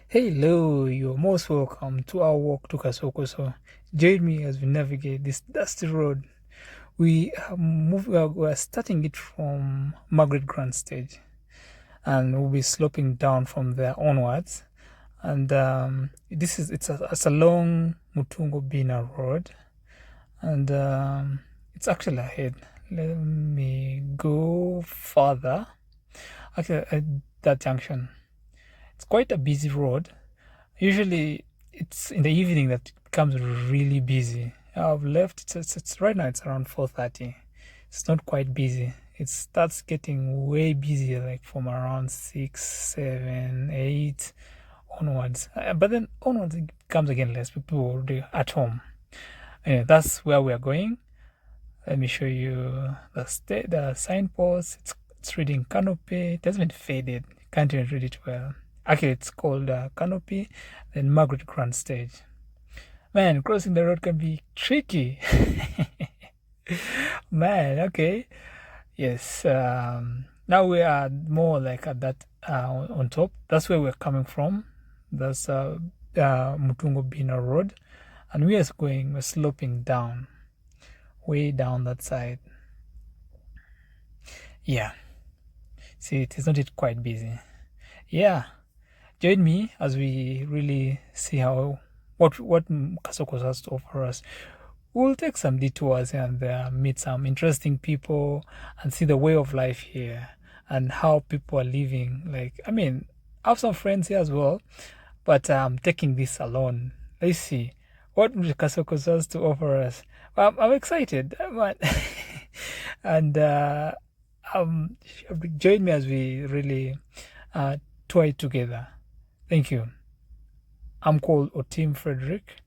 Hello, you're most welcome to our walk to Kasokoso. Join me as we navigate this dusty road. We are starting it from Margaret Grand Stage, and we'll be sloping down from there onwards. And it's a long Mutungo Bina road, and it's actually ahead. Let me go further. Actually, at that junction, it's quite a busy road. Usually, it's in the evening that it becomes really busy. I've left. It's right now. It's around 4:30. It's not quite busy. It starts getting way busier, like from around 6, 7, 8 onwards. But then onwards it comes again less people already at home. Anyway, that's where we are going. Let me show you the signpost. It's reading Canopy. It hasn't faded. Can't even read it well. Actually, it's called Canopy, then Margaret Grand Stage. Man, crossing the road can be tricky. Man, okay. Yes. Now we are more like at that on top. That's where we're coming from. That's Mutungo Bina Road. And we're sloping down, way down that side. Yeah. See, it is not yet quite busy. Yeah. Join me as we really see what Kasokoso has to offer us. We'll take some detours and meet some interesting people and see the way of life here and how people are living. I have some friends here as well, but I'm taking this alone. Let's see what Kasokoso has to offer us. I'm excited, man. And join me as we really tour it together. Thank you. I'm called Otim Frederick.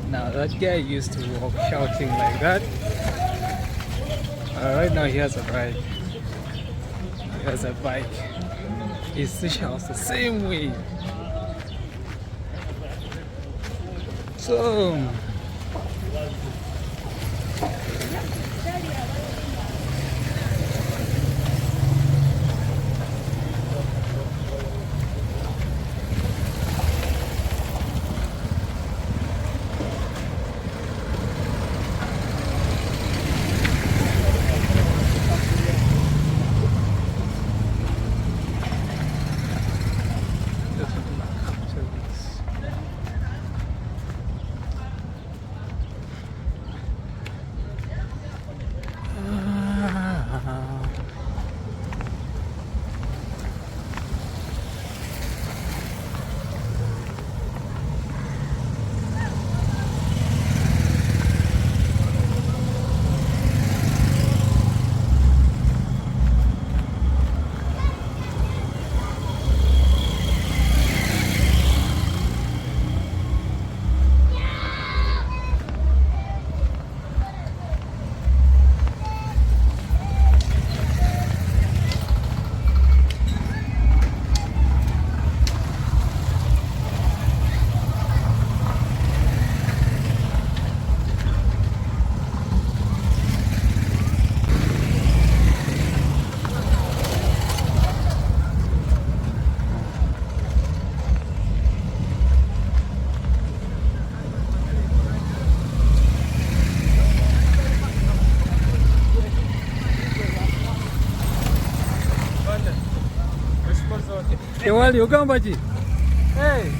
Now that guy used to walk shouting like that. Right now he has a ride. He has a bike. He still shouts the same way. So Wali Ugambaji. Hey.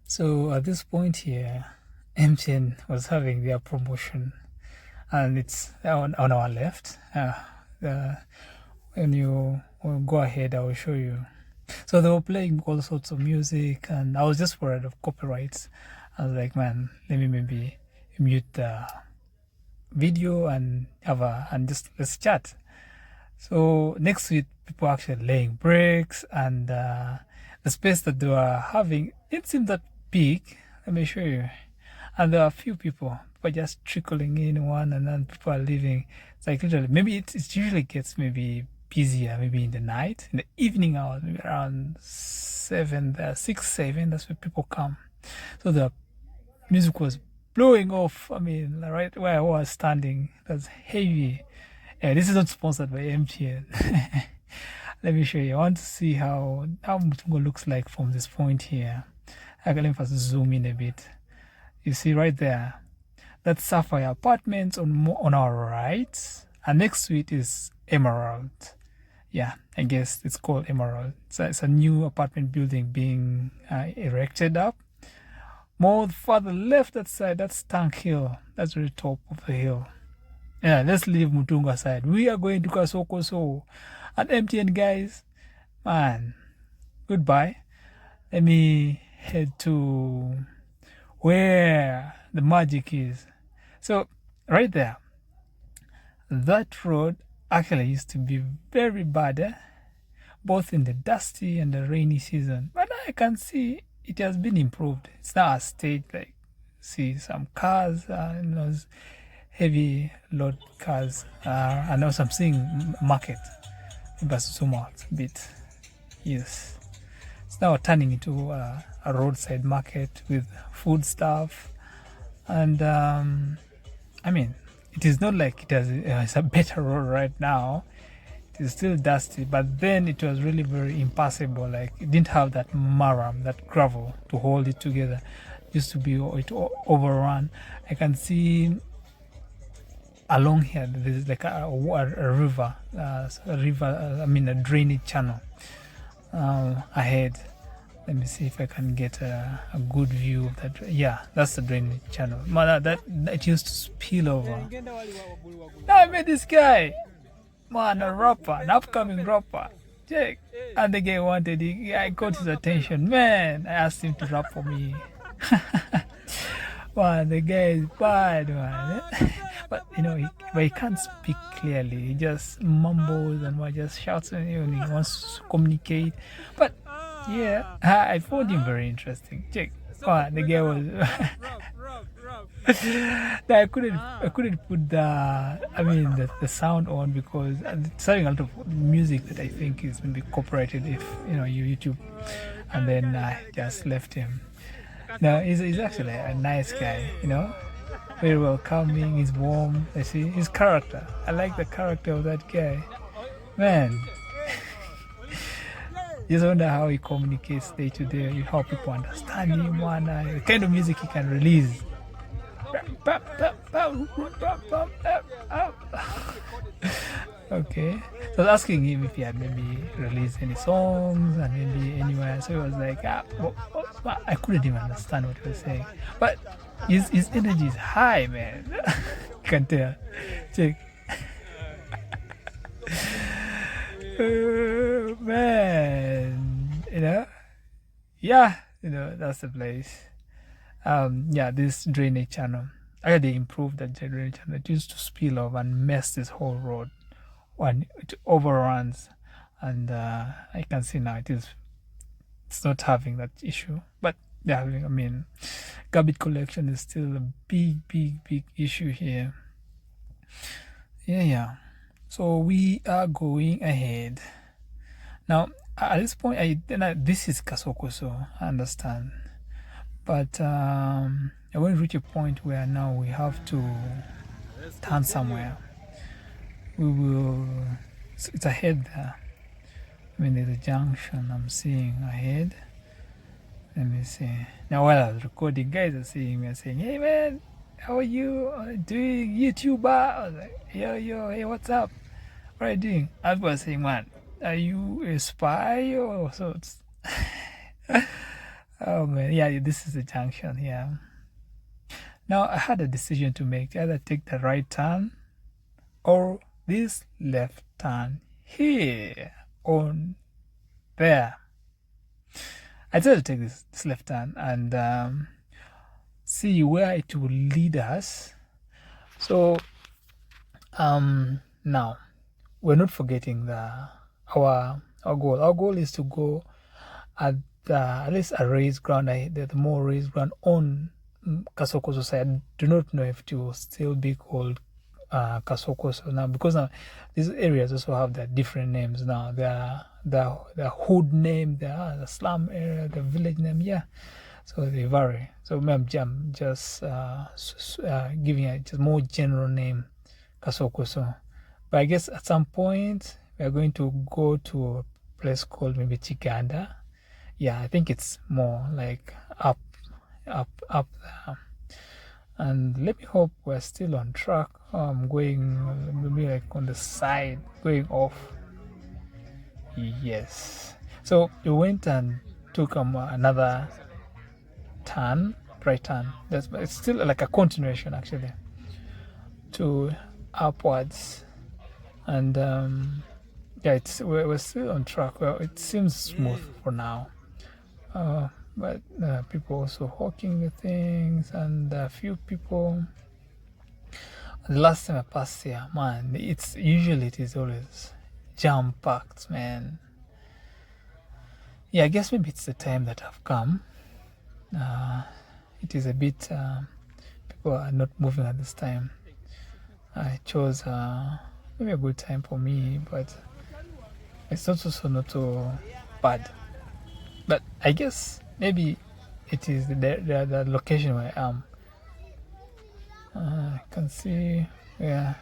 So at this point here, MTN was having their promotion, and it's on our left. When you go ahead, I will show you. So they were playing all sorts of music, and I was just worried of copyrights. I was like, man, let me maybe mute the video and just let's chat. So next to it, people actually laying bricks, and the space that they were having, it seemed that big. Let me show you. And there are a few people just trickling in one, and then people are leaving. It's like literally, maybe it usually gets maybe busier, maybe in the night, in the evening hours, maybe around 7, 6, 7, that's where people come. So the music was blowing off. I mean, right where I was standing, that's heavy. This is not sponsored by MTN. Let me show you. I want to see how Mutungo looks like from this point here. Let me first zoom in a bit. You see right there, that's Sapphire Apartments on our right, and next to it is Emerald. Yeah, I guess it's called Emerald. It's a new apartment building being erected up. More further left, that side, that's Tank Hill. That's the top of the hill. Yeah, let's leave Mutungo aside. We are going to Kasokoso. And MTN guys, man, goodbye. Let me head to where the magic is. So right there, that road actually used to be very bad, both in the dusty and the rainy season. But I can see it has been improved. It's now a state, like, see some cars, those heavy load cars, and also I'm seeing market. But zoom out a bit. Yes. It's now turning into a roadside market with food stuff. And I mean, it is not like it's a better road right now. It is still dusty, but then it was really very impassable. Like, it didn't have that maram, that gravel to hold it together. It used to be it overrun. I can see along here there's like a river, a drainage channel ahead. Let me see if I can get a good view of that. Yeah, that's the drainage channel. Man, that it used to spill over. Now I met this guy, man, a rapper, an upcoming rapper. Check. And the guy I got his attention. Man, I asked him to rap for me. Man, the guy is bad, man. But he can't speak clearly. He just mumbles and just shouts, and he wants to communicate. But yeah, I found him very interesting. Check. The guy was. I couldn't put the sound on because it's having a lot of music that I think is maybe copyrighted if YouTube, and then I just left him. No, he's actually a nice guy, very welcoming, he's warm. I see his character. I like the character of that guy. Man, just wonder how he communicates day to day, how people understand him, the kind of music he can release. Okay, so I was asking him if he had maybe released any songs and maybe anywhere. So he was like, I couldn't even understand what he was saying. But his energy is high, man. You can tell. Check. Man, Yeah, that's the place. Yeah, this drainage channel. They improved the drainage channel. It used to spill off and mess this whole road when it overruns. And I can see now it's not having that issue. But they're having, I mean, garbage collection is still a big issue here. Yeah. So we are going ahead. Now, at this point, this is Kasokoso, I understand. But I want to reach a point where now we have to turn somewhere. We will, it's ahead there. I mean, there's a junction I'm seeing ahead. Let me see. Now, while I was recording, guys are seeing me and saying, hey man, how are you doing, YouTuber? I was like, yo, hey, what's up? What are you doing? I was saying, man, are you a spy or sorts? Oh man, yeah, this is the junction here. Now I had a decision to make, either take the right turn or this left turn here on there. I decided to take this left turn and see where it will lead us. So now we're not forgetting our goal. Our goal is to go at least a raised ground. The more raised ground on Kasokoso side. I do not know if it will still be called Kasokoso now, because now these areas also have their different names now. The hood name, the slum area, the village name, yeah. So they vary. So I'm just giving a just more general name, Kasokoso. But I guess at some point we are going to go to a place called maybe Chiganda. Yeah, I think it's more like up there. And let me hope we're still on track. I'm going maybe like on the side, going off. Yes. So we went and took another turn, right turn. It's still like a continuation actually to upwards, and yeah, we're still on track. Well, it seems smooth for now. But people also hawking the things, and a few people. The last time I passed here, man, it is always jam packed, man. Yeah, I guess maybe it's the time that I've come. It is a bit people are not moving at this time. I chose maybe a good time for me, but it's also not so bad. But I guess maybe it is the location where I am. I can see, yeah,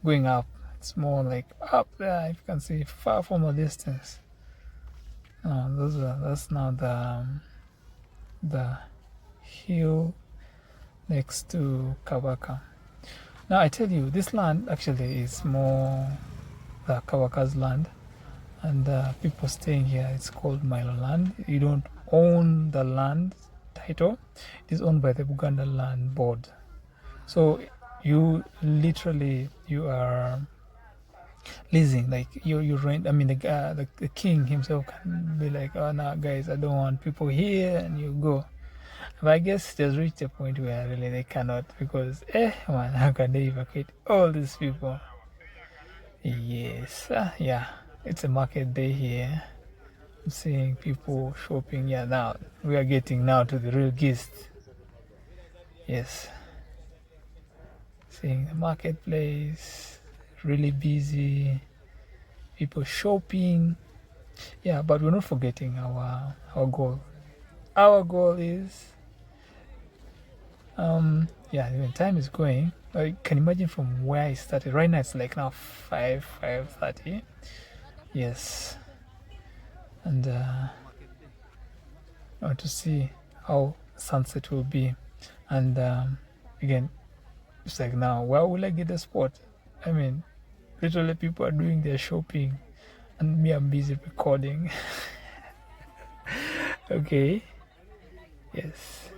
going up. It's more like up there. You can see far from a distance. That's now the hill next to Kabaka. Now I tell you, this land actually is more the Kabaka's land, and people staying here. It's called Milo land. You don't own the land title. It is owned by the Buganda Land Board. So you are leasing, like you rent. I mean, the king himself can be like, oh no guys, I don't want people here, and you go. But I guess it has reached a point where really they cannot, because man, how can they evacuate all these people? Yes, yeah, it's a market day here. I'm seeing people shopping. Yeah, now we are getting now to the real gist. Yes, seeing the marketplace, really busy, people shopping. Yeah, but we're not forgetting our goal. Our goal is yeah, when time is going, I can imagine from where I started. Right now it's like now 5:30. Yes. And I want to see how sunset will be. And again, it's like, now where will I get the spot? I mean, literally people are doing their shopping and me, I'm busy recording. Okay. Yes.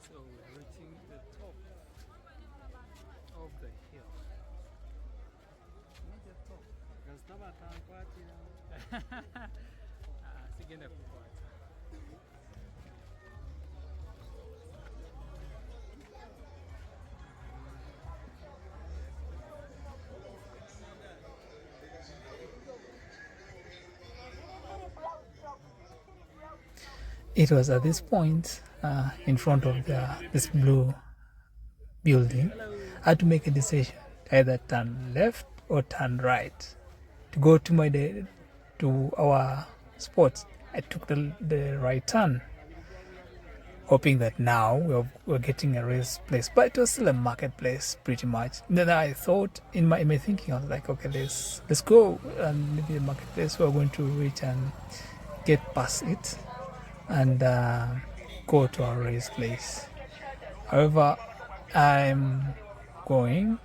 So we're reaching the top of the hill. Sigenda kukwata. It was at this point in front of this blue building. I had to make a decision, either turn left or turn right to go to our spot. I took the right turn, hoping that now we're getting a race place, but it was still a marketplace pretty much. Then I thought in my thinking, I was like, okay, let's go, and maybe the marketplace we're going to reach and get past it and go to our race place. However, I'm going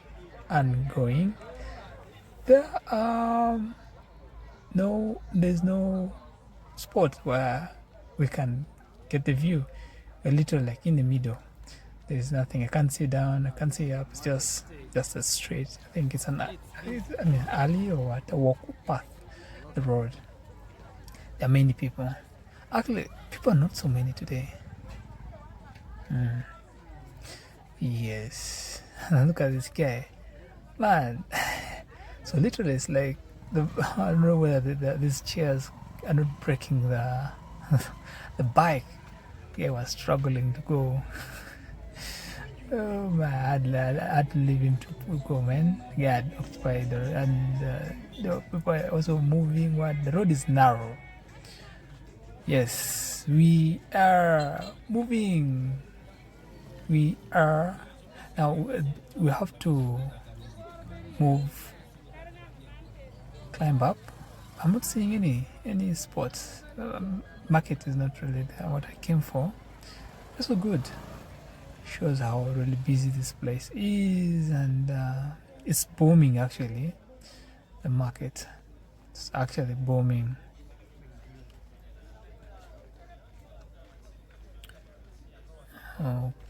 and going. There's no spot where we can get the view. We're literally like in the middle. There's nothing. I can't see down. I can't see up. It's just a straight. I think it's an alley or what? A walk path. The road. There are many people. Actually, people are not so many today. Yes. Look at this guy, man. So literally, it's like I don't know whether these chairs are not breaking the the bike. Guy was struggling to go. Oh man, I had to leave him to go, man. Yeah, occupied, and the people are also moving. The road is narrow. Yes, we are moving. We are now. We have to move, climb up. I'm not seeing any spots. Market is not really there. What I came for. Also good. Shows how really busy this place is, and it's booming actually. The market, it's actually booming.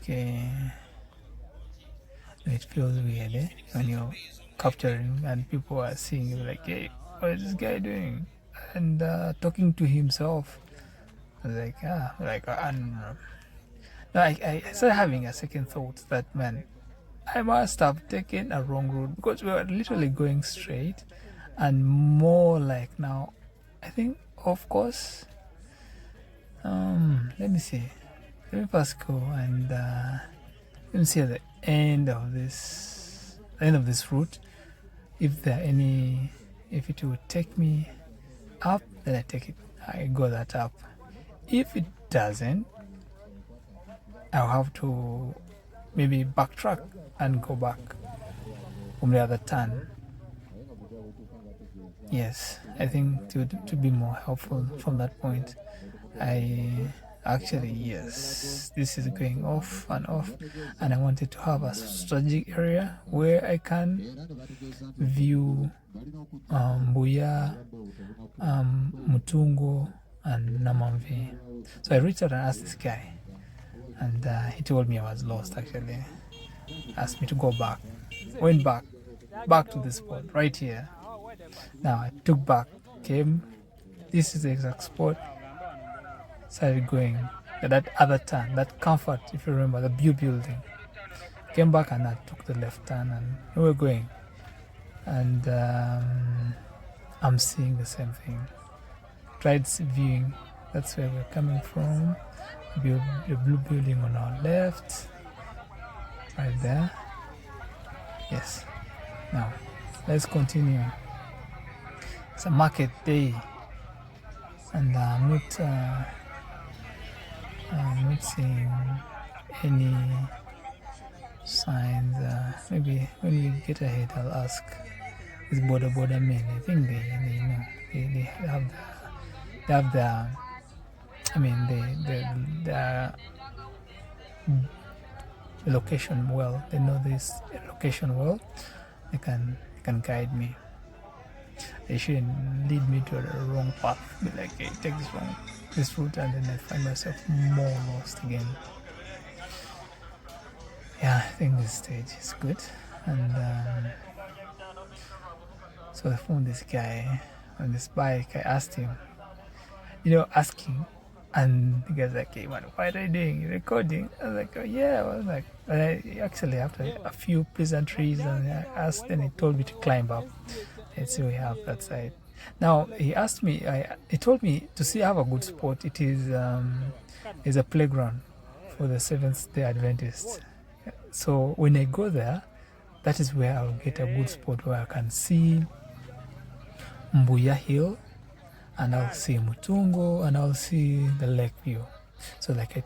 Okay, it feels weird when you're capturing and people are seeing you like, hey, what is this guy doing? And talking to himself. I was like, and no, I started having a second thought that, man, I must have taken a wrong route, because we were literally going straight and more like now, I think, of course, let me see. Let me first go and let me see at the end of this route if it will take me up, then I go that up. If it doesn't, I'll have to maybe backtrack and go back from the other turn. Yes, I think to be more helpful from that point. Yes, this is going off and off, and I wanted to have a strategic area where I can view Buya, Mutungo, and Namamvi. So I reached out and asked this guy, and he told me I was lost. Actually, asked me to go back. Went back to the spot right here. Now I took back, came. This is the exact spot. Started going that other turn, that comfort, if you remember, the building. Came back and I took the left turn, and we were going. And I'm seeing the same thing. Tried viewing. That's where we're coming from. The blue building on our left, right there. Yes. Now let's continue. It's a market day, and I'm not seeing any signs. Maybe when we get ahead, I'll ask these border men. I think they know. They have the I mean the location well. They know this location well. They can guide me. They shouldn't lead me to the wrong path. Be like, hey, take this route, and then I find myself more lost again. Yeah, I think this stage is good. And so I found this guy on this bike. I asked him, asking, and the guy's like, hey man, what are you doing? You recording? I was like, oh yeah. I was like, actually after a few pleasantries, and I asked, and he told me to climb up. Let's see, we have that side. Now he asked me, he told me to see I have a good spot. It is a playground for the Seventh-day Adventists. So when I go there, that is where I'll get a good spot where I can see Mbuya Hill, and I'll see Mutungo, and I'll see the lake view. So like I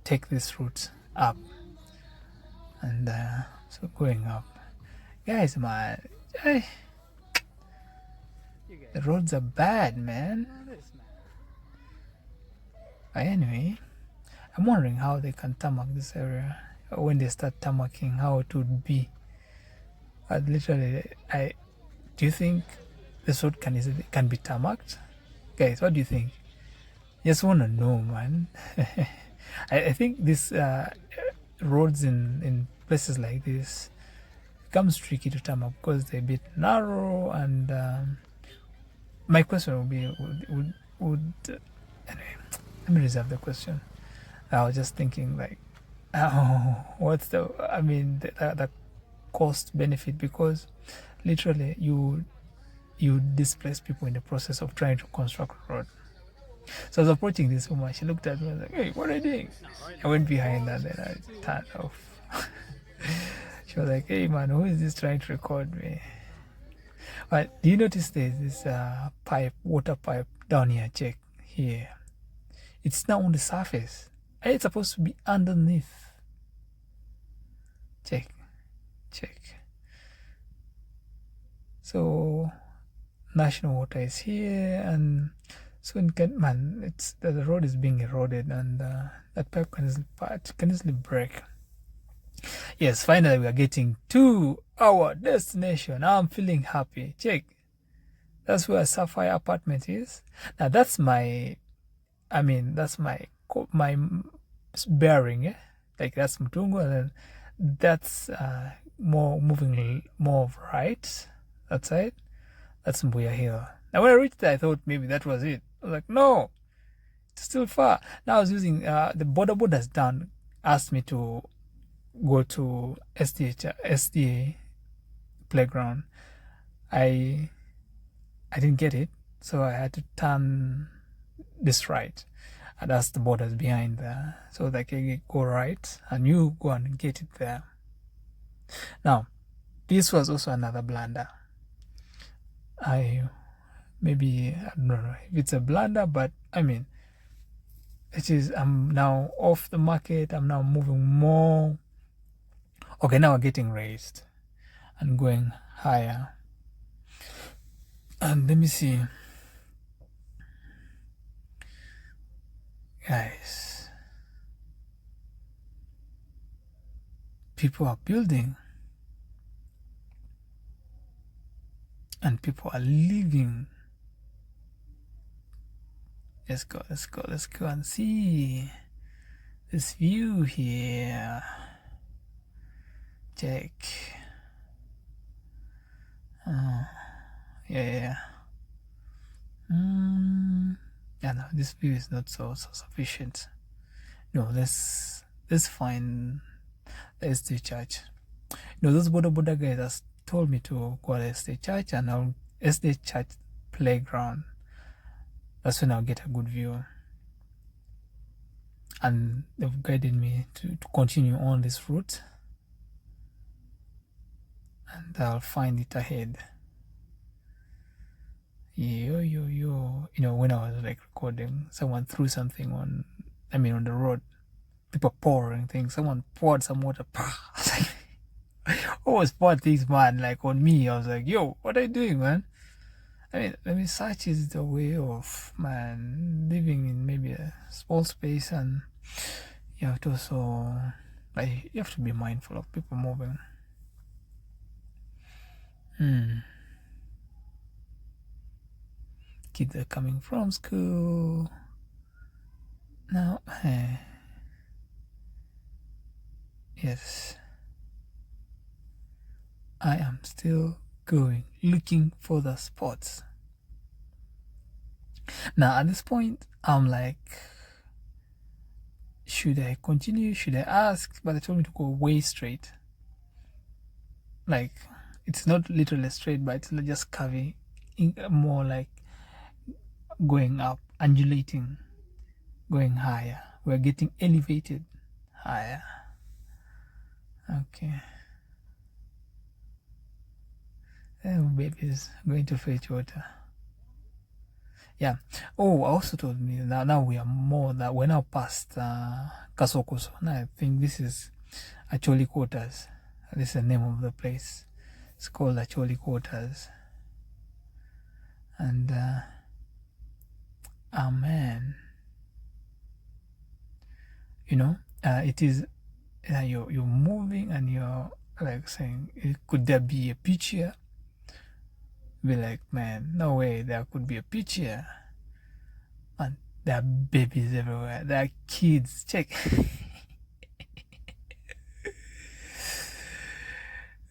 take this route up, and so going up, guys, man, the roads are bad, man. Anyway, I'm wondering how they can tarmac this area. When they start tarmacking, how it would be. Do you think this road can be tarmacked? Guys, what do you think? Just want to know, man. I think this roads in places like this becomes tricky to tarmac because they're a bit narrow, and my question would be, anyway, let me reserve the question. I was just thinking, like, what's the cost benefit, because literally you displace people in the process of trying to construct a road. So I was approaching this woman. She looked at me and was like, hey, what are you doing? I went behind her, then I turned off. She was like, hey man, who is this trying to record me? But do you notice there's this water pipe down here? Check here. It's now on the surface. It's supposed to be underneath. Check. So national water is here, and so the road is being eroded, and that pipe can easily break. Yes, finally we are getting to our destination. I'm feeling happy. Check. That's where Sapphire apartment is. Now that's my bearing. Like that's Mutungo, and then that's moving more right. That side. That's Mbuya Hill. Now when I reached there, I thought maybe that was it. I was like, no, it's still far. Now I was using the borders down. Asked me to go to SDA playground. I didn't get it, so I had to turn this right, and that's the borders behind there. So like I go right, and you go and get it there. Now, this was also another blunder. I don't know if it's a blunder, but it is. I'm now off the market. I'm now moving more. Okay, now we're getting raised and going higher. And let me see. Guys, people are building and people are living. Let's go and see this view here. Check. Yeah. Yeah, no, this view is not so sufficient. No, let's find the SD church. Those Boda guys has told me to go to SD church and I'll SD church playground. That's when I'll get a good view. And they've guided me to continue on this route. And I'll find it ahead. Yo. When I was like recording, someone threw something on the road. People pouring things. Someone poured some water. I was like, always pour things, man, like on me. I was like, yo, what are you doing, man? Such is the way of, man, living in maybe a small space, and you have to also, like, you have to be mindful of people moving. Kids are coming from school now. Yes, I am still going, looking for the spots. Now at this point I'm like, should I continue, should I ask? But they told me to go way straight. Like, it's not literally straight, but it's just curvy, more like going up, undulating, going higher. We're getting elevated higher. Okay. Oh, baby's going to fetch water. Yeah. Oh, also told me now we are more that we're now past Kasokoso. Now I think this is Acholi Quarters. This is the name of the place. It's called Acholi Quarters. And man, it is you're moving and you're like saying, could there be a pitch here? Be like, man, no way there could be a pitch here. And there are babies everywhere. There are kids. Check.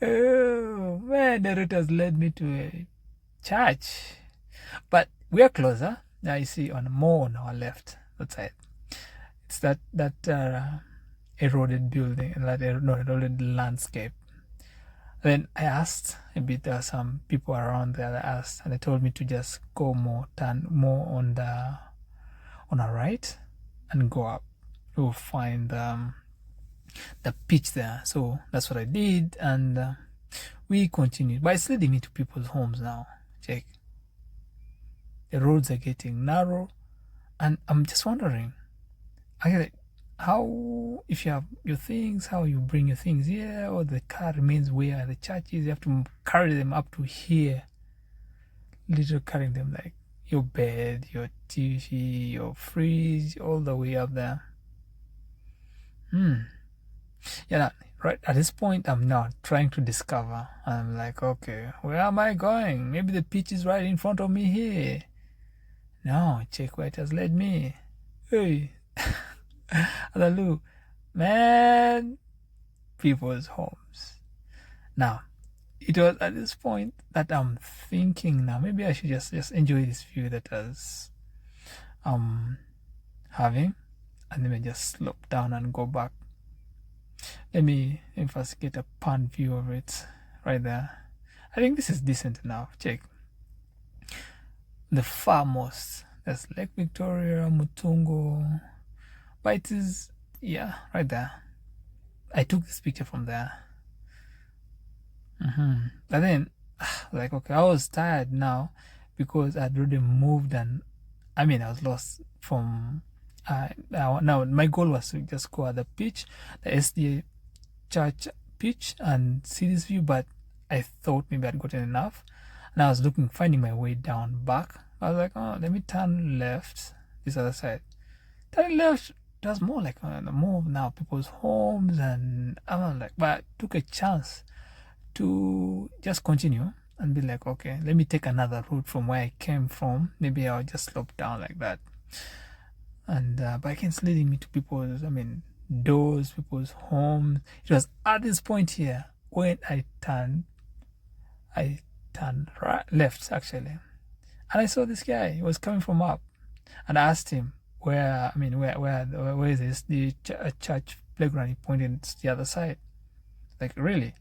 Oh man, the route has led me to a church, but we are closer. Now you see more on our left, that side. It's that eroded building, that eroded landscape. Then I asked a bit. There are some people around there that asked, and they told me to just go turn more on our right, and go up. We'll find the pitch there. So that's what I did, and we continued. But it's leading me to people's homes now. Check. The roads are getting narrow, and I'm just wondering, how, if you have your things, how you bring your things here, or the car remains where the church is. You have to carry them up to here, literally carrying them, like your bed, your TV, your fridge, all the way up there. Yeah, right at this point I'm now trying to discover. I'm like, okay, where am I going? Maybe the pitch is right in front of me here. No, check where it has led me. Hey. Hallelujah, man, people's homes. Now it was at this point that I'm thinking, now maybe I should just enjoy this view that I was having, and then just slope down and go back. Let me first get a pan view of it right there. I think this is decent enough. Check the farmost. There's Lake Victoria, Mutungo. But it is, yeah, right there. I took this picture from there. But then, like, okay, I was tired now because I'd already moved, and I was lost from. Now my goal was to just go at the pitch, the SDA church pitch, and see this view. But I thought maybe I'd gotten enough, and I was finding my way down back. I was like, oh, let me turn left, this other side. Turning left, it was more like more of now people's homes, and I was like, but I took a chance to just continue and be like, okay, let me take another route from where I came from. Maybe I'll just slope down like that. And biking's leading me to people's, doors, people's homes. It was at this point here when I turned right, left actually, and I saw this guy. He was coming from up, and I asked him where is this? The church playground. He pointed to the other side. Like, really?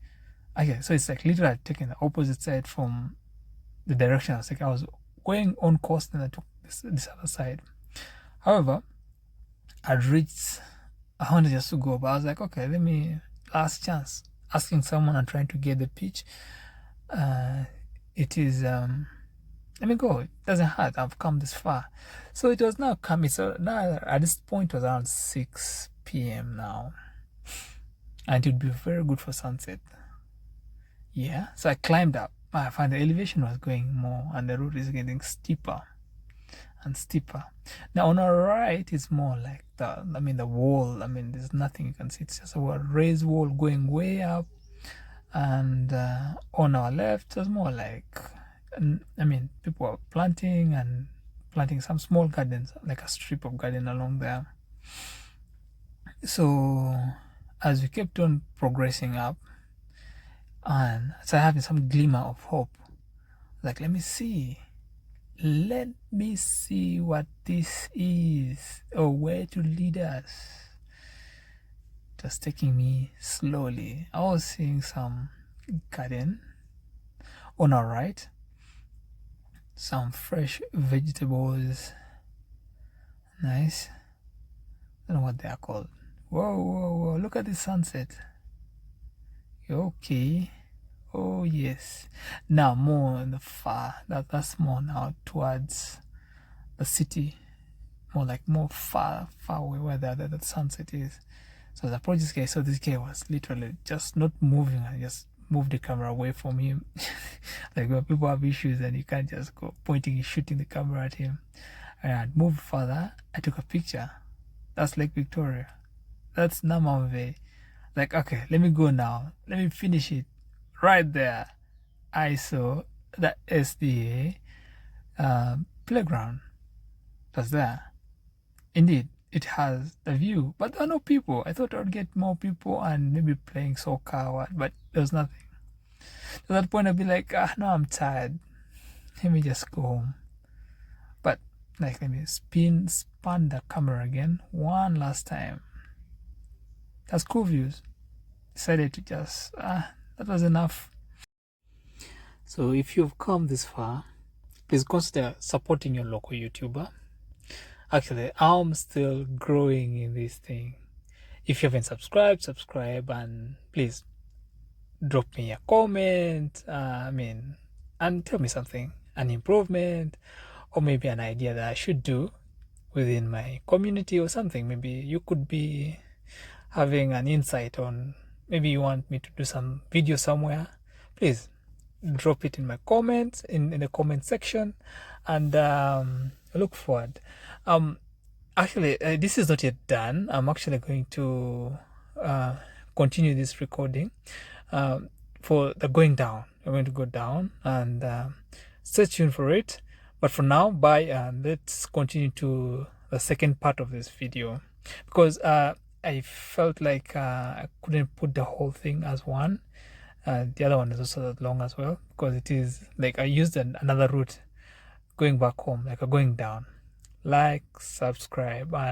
Okay, so it's like literally taking the opposite side from the direction. I was going on course, and I took this other side. However, I wanted just to go, but I was like, okay, let me, last chance, asking someone and trying to get the pitch. It is, let me go. It doesn't hurt. I've come this far. So it was now coming. So now at this point it was around 6 p.m. now. And it would be very good for sunset. Yeah. So I climbed up. I found the elevation was going more and the road is getting steeper and steeper. Now on our right is more like the wall. There's nothing you can see. It's just a raised wall going way up. And on our left was more like, people are planting some small gardens, like a strip of garden along there. So as we kept on progressing up, and so having some glimmer of hope, like, let me see what this is, or where to lead us. Just taking me slowly. I was seeing some garden on our right, some fresh vegetables. Nice. I don't know what they are called. Whoa, look at the sunset. Okay. Oh yes. Now more in the far, that's more now towards the city, more far away where the sunset is. So the approach this guy, so this guy was literally just not moving. I just moved the camera away from him. Like when people have issues and you can't just go pointing and shooting the camera at him. And I moved further. I took a picture. That's Lake Victoria. That's Namamve. Like, okay, let me go now. Let me finish it. Right there, I saw the SDA playground. That's there. Indeed, it has a view, but there are no people. I thought I would get more people and maybe playing soccer or what, but there was nothing. At that point, I'd be like, no, I'm tired. Let me just go home. But like, let me span the camera again one last time. That's cool views. Decided to just that was enough. So if you've come this far, please consider supporting your local YouTuber. Actually, I'm still growing in this thing. If you haven't subscribed, subscribe, and please drop me a comment. And tell me something, an improvement, or maybe an idea that I should do within my community or something. Maybe you could be having an insight on, maybe you want me to do some video somewhere. Please drop it in my comments, in the comment section, and I look forward. Actually, this is not yet done. I'm actually going to continue this recording for the going down. I'm going to go down, and stay tuned for it. But for now, bye, and let's continue to the second part of this video, because I felt like I couldn't put the whole thing as one. The other one is also that long as well, because it is like I used another route going back home, like a going down. Like, subscribe, and